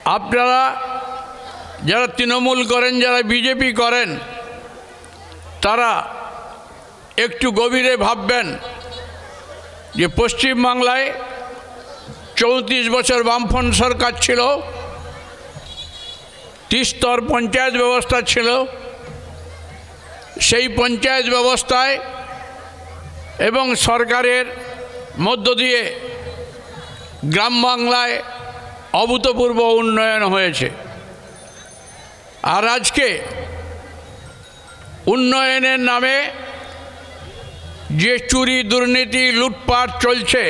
আপনারা যারা তৃণমূল করেন, যারা বিজেপি করেন, তারা একটু গভীরে ভাববেন যে পশ্চিমবাংলায় 34 বছর বামফ্রন্ট সরকার ছিল, ত্রিস্তর পঞ্চায়েত ব্যবস্থা ছিল। সেই পঞ্চায়েত ব্যবস্থায় এবং সরকারের মধ্য দিয়ে গ্রাম বাংলায় অভূতপূর্ব উন্নয়ন হয়েছে। আর আজকে উন্নয়নের নামে যে চুরি, দুর্নীতি, লুটপাট চলছে,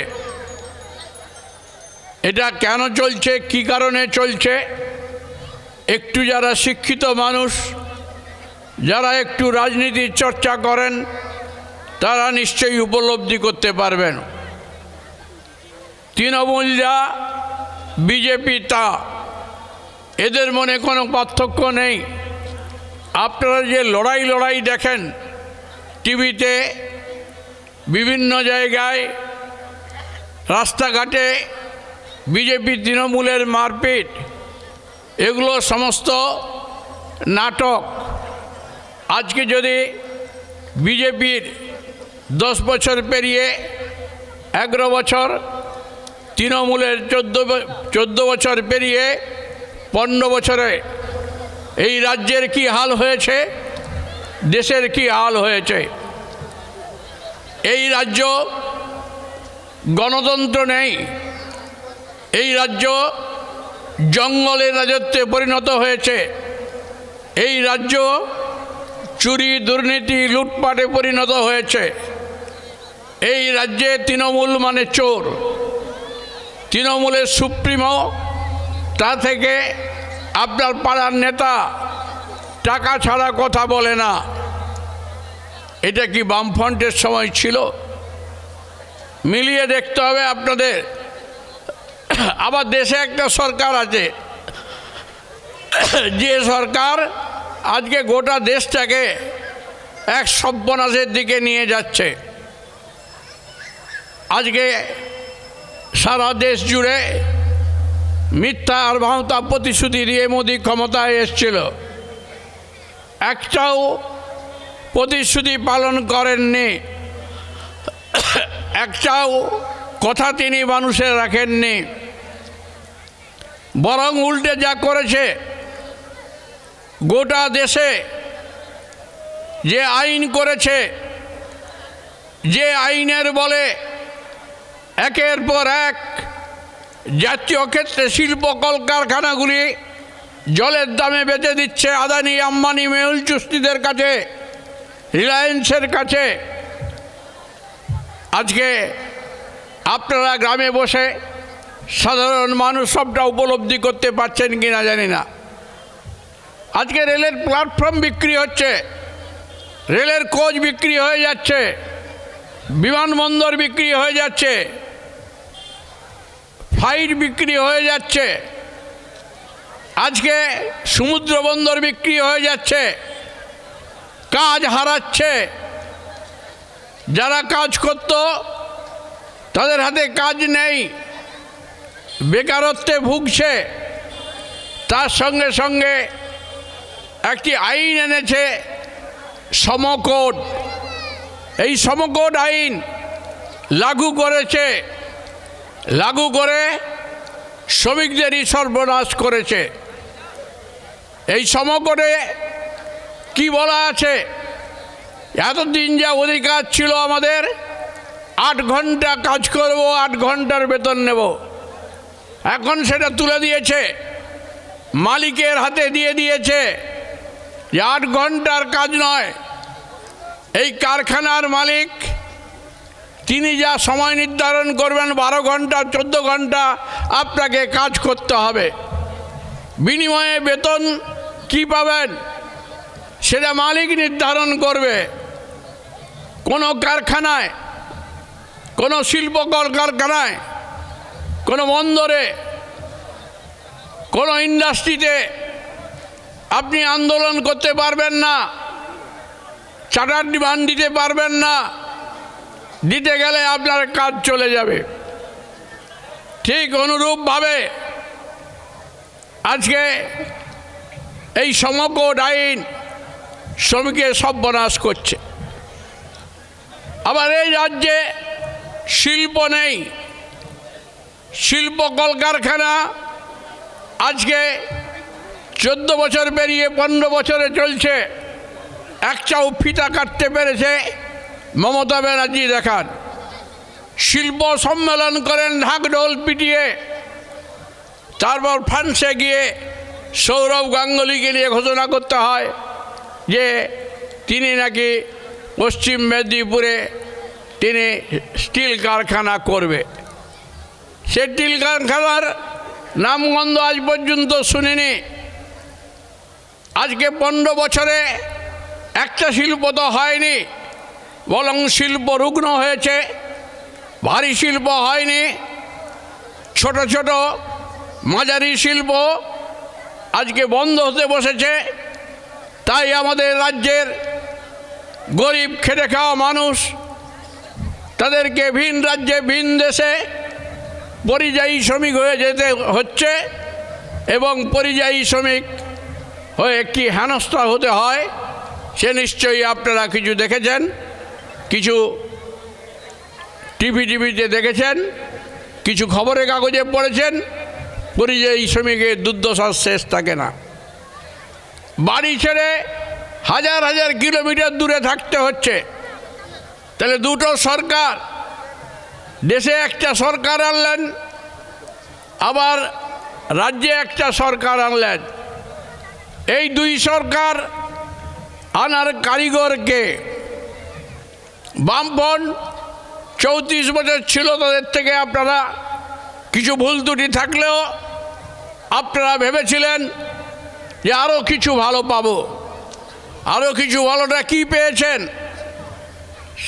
এটা কেন চলছে, কী কারণে চলছে, একটু যারা শিক্ষিত মানুষ, যারা একটু রাজনীতির চর্চা করেন, তারা নিশ্চয়ই উপলব্ধি করতে পারবেন। তৃণমূল যা, বিজেপি তা, এদের মনে কোনো পার্থক্য নেই। আপনারা যে লড়াই দেখেন টিভিতে, বিভিন্ন জায়গায়, রাস্তাঘাটে বিজেপি তৃণমূলের মারপিট, এগুলো সমস্ত নাটক। আজকে যদি বিজেপির 10 বছর পেরিয়ে 11 বছর, তৃণমূলের 14 বছর পেরিয়ে 15 বছরে এই রাজ্যের কি হাল হয়েছে, দেশের কি হাল হয়েছে। এই রাজ্য গণতন্ত্র নেই, এই রাজ্য জঙ্গলের রাজত্বে পরিণত হয়েছে, এই রাজ্য চুরি, দুর্নীতি, লুটপাটে পরিণত হয়েছে। এই রাজ্যে তৃণমূল মানে চোর। তৃণমূলের সুপ্রিমো, তা থেকে আপনার পাড়ার নেতা টাকা ছাড়া কথা বলে না। এটা কি বামফ্রন্টের সময় ছিল? মিলিয়ে দেখতে হবে আপনাদের। আবার দেশে একটা সরকার আছে, যে সরকার আজকে গোটা দেশটাকে এক সর্বনাশের দিকে নিয়ে যাচ্ছে। আজকে সারা দেশ জুড়ে মিথ্যা আর ভাঁওতা প্রতিশ্রুতি দিয়ে মোদি ক্ষমতায় এসেছিল, একটাও প্রতিশ্রুতি পালন করেননি, একটাও কথা তিনি মানুষের রাখেননি। বরং উল্টে যা করেছে, গোটা দেশে যে আইন করেছে, যে আইনের বলে একের পর এক জাতীয় ক্ষেত্রে শিল্প কলকারখানাগুলি জলের দামে বেচে দিচ্ছে আদানি, আম্বানি, মেহুল চুস্তিদের কাছে, রিলায়েন্সের কাছে। আজকে আপনারা গ্রামে বসে সাধারণ মানুষ সবটা উপলব্ধি করতে পারছেন কিনা জানি না। আজকে রেলের প্ল্যাটফর্ম বিক্রি হচ্ছে, রেলের কোচ বিক্রি হয়ে যাচ্ছে, বিমানবন্দর বিক্রি হয়ে যাচ্ছে, ফ্লাইট বিক্রি হয়ে যাচ্ছে, আজকে সমুদ্র বন্দর বিক্রি হয়ে যাচ্ছে। কাজ হারাচ্ছে, যারা কাজ করত তাদের হাতে কাজ নেই, বেকারত্বে ভুগছে। তার সঙ্গে সঙ্গে একটি আইন এনেছে সমকোড। এই সমকোড আইন লাগু করেছে, লাগু করে শ্রমিকদেরই সর্বনাশ করেছে। এই সমকোডে কি বলা আছে? এতদিন যা অধিকার ছিল আমাদের, 8 ঘন্টা কাজ করব, 8 ঘন্টার বেতন নেব, এখন সেটা তুলে দিয়েছে, মালিকের হাতে দিয়ে দিয়েছে যে 8 ঘন্টার কাজ নয়। এই কারখানার মালিক তিনি যা সময় নির্ধারণ করবেন, 12 ঘন্টা 14 ঘন্টা আপনাকে কাজ করতে হবে। বিনিময়ে বেতন কি পাবেন সেটা মালিক নির্ধারণ করবে। কোনো কারখানায়, কোনো শিল্প কলকারখানায়, কোনো বন্দরে, কোনো ইন্ডাস্ট্রিতে আপনি আন্দোলন করতে পারবেন না, চার্টার ডিমান্ড দিতে পারবেন না। দিতে গেলে আপনার কাজ চলে যাবে। ঠিক অনুরূপভাবে আজকে এই সমগ্র আইন শ্রমিকের সর্বনাশ করছে। আবার এই রাজ্যে শিল্প নেই, শিল্প কলকারখানা আজকে 14 বছর পেরিয়ে 15 বছরে চলছে, একটাও ফিতা কাটতে পেরেছে মমতা ব্যানার্জি দেখান। শিল্প সম্মেলন করেন ঢাকঢোল পিটিয়ে, তারপর ফ্রান্সে গিয়ে সৌরভ গাঙ্গুলিকে নিয়ে ঘোষণা করতে হয় যে তিনি নাকি পশ্চিম মেদিনীপুরে তিনি স্টিল কারখানা করবে। সে স্টিল কারখানার নামগন্ধ আজ পর্যন্ত শুনিনি। আজকে 15 বছরে একটা শিল্প তো হয়নি, বরং শিল্প রুগ্ন হয়েছে, ভারী শিল্প হয়নি, ছোট ছোট মাঝারি শিল্প আজকে বন্ধ হতে বসেছে। তাই আমাদের রাজ্যের গরিব খেটে খাওয়া মানুষ তাদেরকে ভিন রাজ্যে ভিন দেশে পরিযায়ী শ্রমিক হয়ে যেতে হচ্ছে এবং পরিযায়ী শ্রমিক হয়ে কি হেনস্থা হতে হয় সে নিশ্চয়ই আপনারা কিছু দেখেছেন, কিছু টিভিতে দেখেছেন, কিছু খবরের কাগজে পড়েছেন। পরিযায়ী শ্রমিকের দুর্দশার শেষ থাকে না। বাড়ি ছেড়ে হাজার হাজার কিলোমিটার দূরে থাকতে হচ্ছে। তাহলে দুটো সরকার, দেশে একটা সরকার আনলেন, আবার রাজ্যে একটা সরকার আনলেন। এই দুই সরকার আনার কারিগরকে বামপন 34 বছর ছিল, তাদের থেকে আপনারা কিছু ভুল ত্রুটি থাকলেও আপনারা ভেবেছিলেন যে আরও কিছু ভালো পাবো। আরও কিছু ভালোটা কি পেয়েছেন?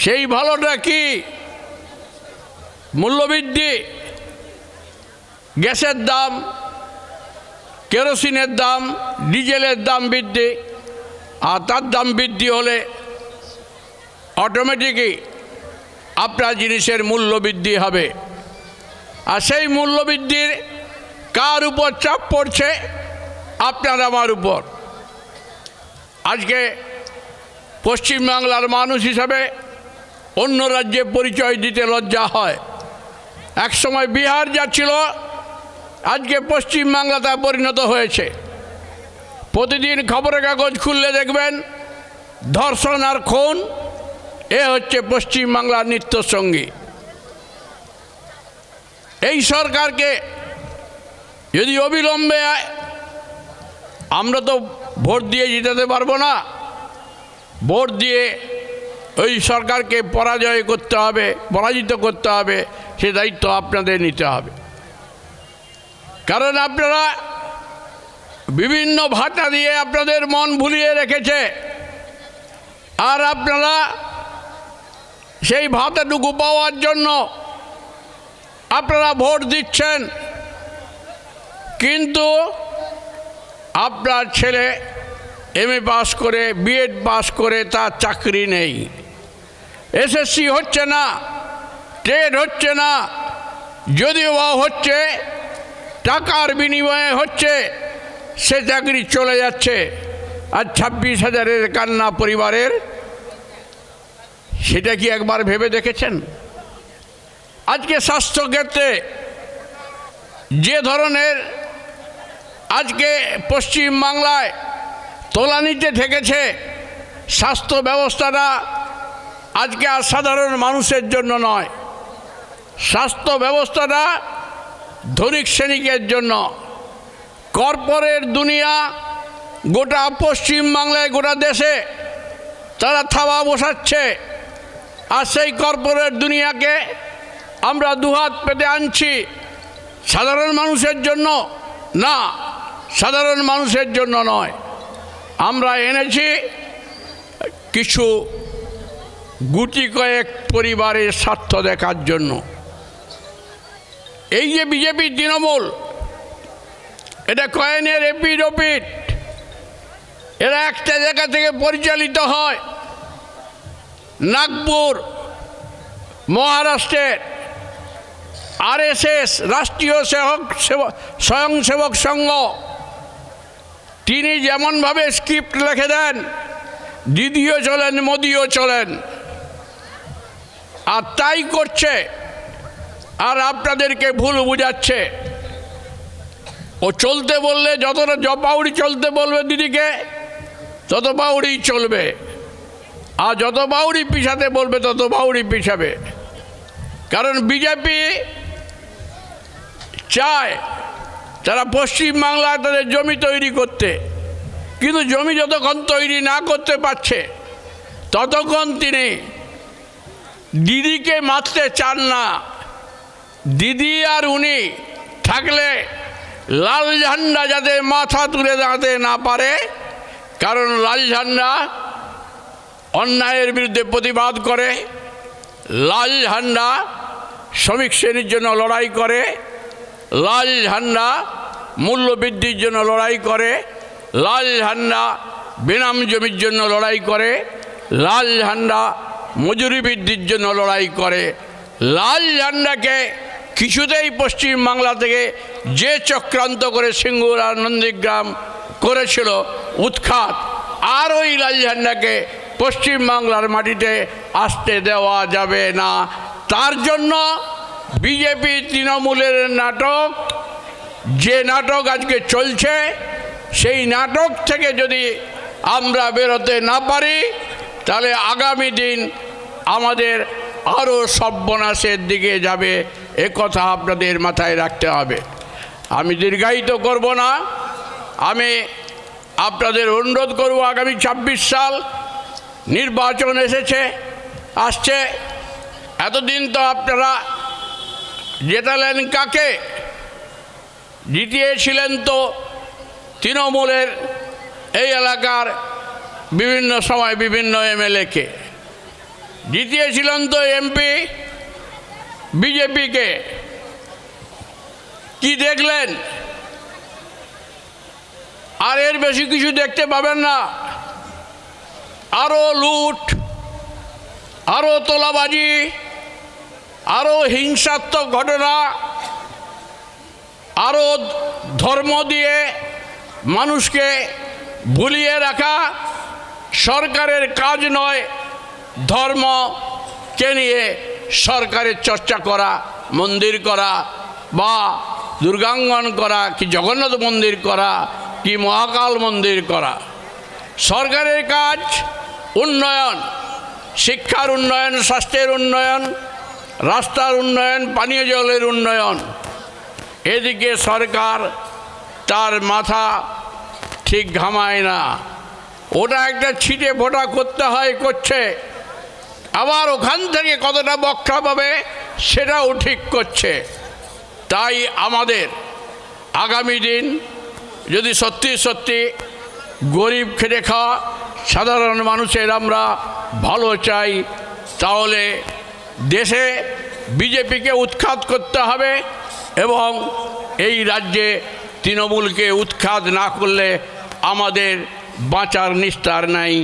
সেই ভালোটা কি? মূল্যবৃদ্ধি, গ্যাসের দাম, কেরোসিনের দাম, ডিজেলের দাম বৃদ্ধি। আর তার দাম বৃদ্ধি হলে অটোমেটিকই আপনার জিনিসের মূল্য বৃদ্ধি হবে। আর সেই মূল্য বৃদ্ধির কার উপর চাপ পড়ছে? আপনার আমার উপর। আজকে পশ্চিমবাংলার মানুষ হিসাবে অন্য রাজ্যে পরিচয় দিতে লজ্জা হয়। একসময় বিহার যা ছিল আজকে পশ্চিমবাংলা তা পরিণত হয়েছে। প্রতিদিন খবরের কাগজ খুললে দেখবেন ধর্ষণ আর খুন, এ হচ্ছে পশ্চিমবাংলার নিত্যসঙ্গী। এই সরকারকে যদি অবিলম্বে, আমরা তো ভোট দিয়ে জিতাতে পারবো না, ভোট দিয়ে ওই সরকারকে পরাজিত করতে হবে, সে দায়িত্ব আপনাদের নিতে হবে। কারণ আপনারা বিভিন্ন ভাতা দিয়ে আপনাদের মন ভুলিয়ে রেখেছে, আর আপনারা সেই ভাতাটুকু পাওয়ার জন্য আপনারা ভোট দিচ্ছেন। কিন্তু আপনার ছেলে MA পাস করে, BEd পাস করে তার চাকরি নেই, SSC হচ্ছে না, টেট হচ্ছে না, যদিও বা হচ্ছে টাকার বিনিময়ে হচ্ছে, সে চাকরি চলে যাচ্ছে। আর 26,000-এর কান্না পরিবারের, সেটা কি একবার ভেবে দেখেছেন? আজকে স্বাস্থ্যক্ষেত্রে যে ধরনের আজকে পশ্চিমবাংলায় তলানিতে ঠেকেছে স্বাস্থ্য ব্যবস্থাটা, আজকে আর সাধারণ মানুষের জন্য নয়, স্বাস্থ্য ব্যবস্থাটা ধনিক শ্রেণীকের জন্য। কর্পোরেট দুনিয়া গোটা পশ্চিমবাংলায়, গোটা দেশে তারা থাবা বসাচ্ছে। আর সেই কর্পোরেট দুনিয়াকে আমরা দুহাত পেতে আনছি। সাধারণ মানুষের জন্য না, সাধারণ মানুষের জন্য নয়, আমরা এনেছি কিছু গুটি কয়েক পরিবারের স্বার্থ দেখার জন্য। এই যে বিজেপি তৃণমূল, এটা কয়েনের এপিড ওপিড, এরা একটা জায়গা থেকে পরিচালিত হয়। নাগপুর, মহারাষ্ট্রের RSS রাষ্ট্রীয় স্বয়ংসেবক সংঘ, তিনি যেমনভাবে স্ক্রিপ্ট লিখে দেন, দিদিও চলেন, মোদিও চলেন, আর তাই করছে, আর আপনাদেরকে ভুল বুঝাচ্ছে। ও চলতে বললে যতটা পাউড়ি চলতে বলবে দিদিকে, তত পাউড়ি চলবে, আর যত বাউড়ি পিছাতে বলবে তত বাউড়ি পিছাবে। কারণ বিজেপি চায় তারা পশ্চিমবাংলায় তাদের জমি তৈরি করতে, কিন্তু জমি যতক্ষণ তৈরি না করতে পারছে ততক্ষণ তিনি দিদিকে মারতে চান না। দিদি আর উনি থাকলে লাল ঝান্ডা যাতে মাথা তুলে দাঁড়াতে না পারে, কারণ লাল ঝান্ডা অন্যায়ের বিরুদ্ধে প্রতিবাদ করে, লাল ঝান্ডা শ্রমিক শ্রেণীর জন্য লড়াই করে, লাল ঝান্ডা মূল্যবৃদ্ধির জন্য লড়াই করে, লাল ঝান্ডা বেনাম জমির জন্য লড়াই করে, লাল ঝান্ডা মজুরি বৃদ্ধির জন্য লড়াই করে। লাল ঝান্ডাকে কিছুতেই পশ্চিমবাংলা থেকে যে চক্রান্ত করে সিঙ্গুর আর নন্দীগ্রাম করেছিল উৎখাত, আর ওই লাল ঝান্ডাকে পশ্চিমবাংলার মাটিতে আসতে দেওয়া যাবে না। তার জন্য বিজেপি তৃণমূলের নাটক, যে নাটক আজকে চলছে, সেই নাটক থেকে যদি আমরা বেরোতে না পারি তাহলে আগামী দিন আমাদের আরও সর্বনাশের দিকে যাবে, এ কথা আপনাদের মাথায় রাখতে হবে। আমি দীর্ঘায়িত করব না, আমি আপনাদের অনুরোধ করব, আগামী 26 সাল নির্বাচন আসছে। এতদিন তো আপনারা জেতালেন কাকে? জিতিয়েছিলেন তো তৃণমূলের এই এলাকার বিভিন্ন সময় বিভিন্ন এমএলএকে, জিতিয়েছিলেন তো এমপি বিজেপিকে। কি দেখলেন? আর এর বেশি কিছু দেখতে পাবেন না। আরও লুট, আরও তোলাবাজি, আরও হিংসাত্মক ঘটনা, আরও ধর্ম দিয়ে মানুষকে ভুলিয়ে রাখা সরকারের কাজ নয়। ধর্মকে নিয়ে সরকারের চর্চা করা, মন্দির করা, বা দুর্গাঙ্গন করা, কি জগন্নাথ মন্দির করা, কি মহাকাল মন্দির করা। সরকারের কাজ উন্নয়ন, শিক্ষার উন্নয়ন, স্বাস্থ্যের উন্নয়ন, রাস্তার উন্নয়ন, পানীয় জলের উন্নয়ন। এদিকে সরকার তার মাথা ঠিক ঘামায় না, ওটা একটা ছিটে ফোটা করতে হয়, করছে। আবার ওখান থেকে কতটা বক্রা পাবে সেটাও ঠিক করছে। তাই আমাদের আগামী দিন যদি সত্যি সত্যি গরিব খেটে খাওয়া সাধারণ মানুষের আমরা ভালো চাই, তাহলে দেশে বিজেপিকে উৎখাত করতে হবে, এবং এই রাজ্যে তৃণমূলকে উৎখাত না করলে আমাদের বাঁচার নিস্তার নাই।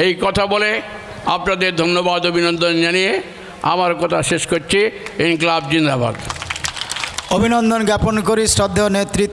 এই কথা বলে আপনাদের ধন্যবাদ অভিনন্দন জানিয়ে আমার কথা শেষ করছি। ইনকলাব জিন্দাবাদ। অভিনন্দন জ্ঞাপন করি শ্রদ্ধেয় নেতৃত্ব